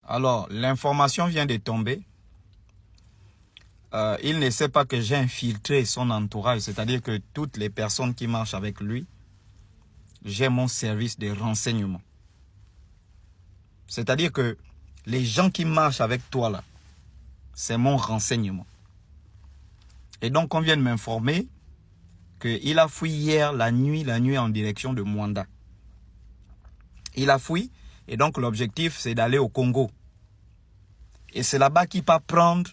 Alors, l'information vient de tomber. Il ne sait pas que j'ai infiltré son entourage, c'est-à-dire que toutes les personnes qui marchent avec lui, j'ai mon service de renseignement. C'est-à-dire que les gens qui marchent avec toi là, c'est mon renseignement. Et donc on vient de m'informer qu'il a fui hier la nuit en direction de Mwanda. Il a fui et donc l'objectif c'est d'aller au Congo. Et c'est là-bas qu'il va prendre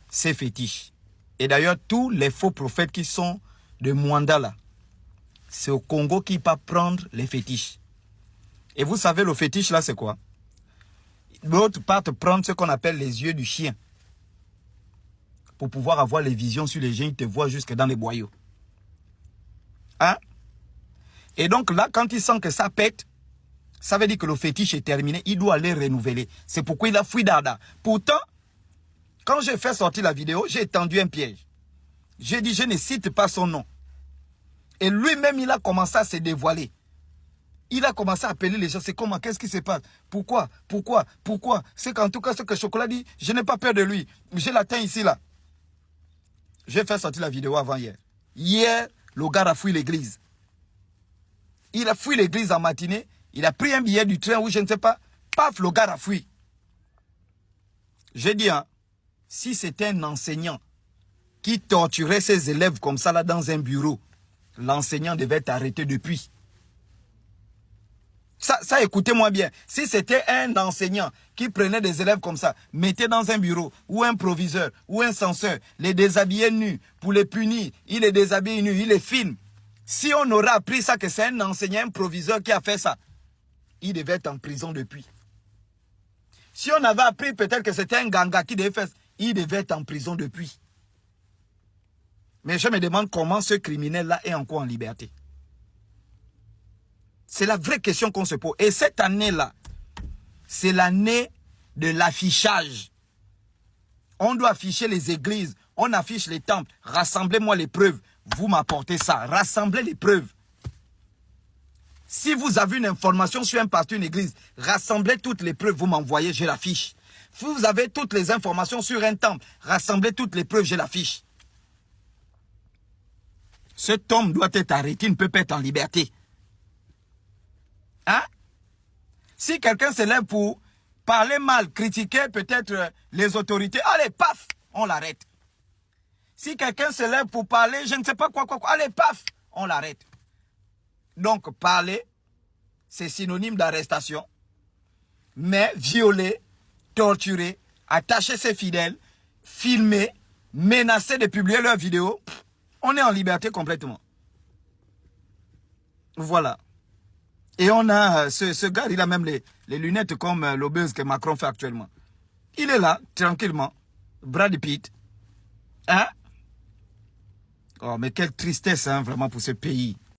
ses fétiches. Et d'ailleurs tous les faux prophètes qui sont de Mwanda là, c'est au Congo qu'il va prendre les fétiches. Et vous savez le fétiche là c'est quoi? L'autre part prendre ce qu'on appelle les yeux du chien. Pour pouvoir avoir les visions sur les gens, il te voit jusque dans les boyaux. Hein? Et donc là, quand il sent que ça pète, ça veut dire que le fétiche est terminé, il doit aller renouveler. C'est pourquoi il a fui Dada. Pourtant, quand j'ai fait sortir la vidéo, j'ai tendu un piège. J'ai dit, je ne cite pas son nom. Et lui-même, il a commencé à se dévoiler. Il a commencé à appeler les gens. C'est comment? Qu'est-ce qui se passe? Pourquoi? C'est qu'en tout cas, ce que Chocolat dit, je n'ai pas peur de lui. Je l'atteins ici, là. J'ai fait sortir la vidéo avant hier. Hier, le gars a fui l'église. Il a fui l'église en matinée. Il a pris un billet du train ou je ne sais pas. Paf, le gars a fui. J'ai dit, hein, si c'était un enseignant qui torturait ses élèves comme ça là dans un bureau, l'enseignant devait être arrêté depuis. Ça écoutez-moi bien. Si c'était un enseignant qui prenait des élèves comme ça, mettait dans un bureau, ou un proviseur, ou un censeur, les déshabillait nus, pour les punir, il les déshabille nus, il les filme. Si on aurait appris ça, que c'est un enseignant, un proviseur qui a fait ça, il devait être en prison depuis. Si on avait appris peut-être que c'était un ganga qui devait faire ça, il devait être en prison depuis. Mais je me demande comment ce criminel-là est encore en liberté. C'est la vraie question qu'on se pose. Et cette année-là, c'est l'année de l'affichage. On doit afficher les églises, on affiche les temples. Rassemblez-moi les preuves. Vous m'apportez ça. Rassemblez les preuves. Si vous avez une information sur un pasteur, une église, rassemblez toutes les preuves, vous m'envoyez, je l'affiche. Si vous avez toutes les informations sur un temple, rassemblez toutes les preuves, je l'affiche. Cet homme doit être arrêté, il ne peut pas être en liberté. Hein? Si quelqu'un se lève pour parler mal, critiquer peut-être les autorités, allez, paf, on l'arrête. Si quelqu'un se lève pour parler, je ne sais pas quoi, allez, paf, on l'arrête. Donc, parler, c'est synonyme d'arrestation. Mais violer, torturer, attacher ses fidèles, filmer, menacer de publier leurs vidéos, on est en liberté complètement. Voilà. Et on a ce gars, il a même les lunettes comme l'obèse que Macron fait actuellement. Il est là, tranquillement. Brad Pitt. Hein? Oh, mais quelle tristesse, hein, vraiment, pour ce pays.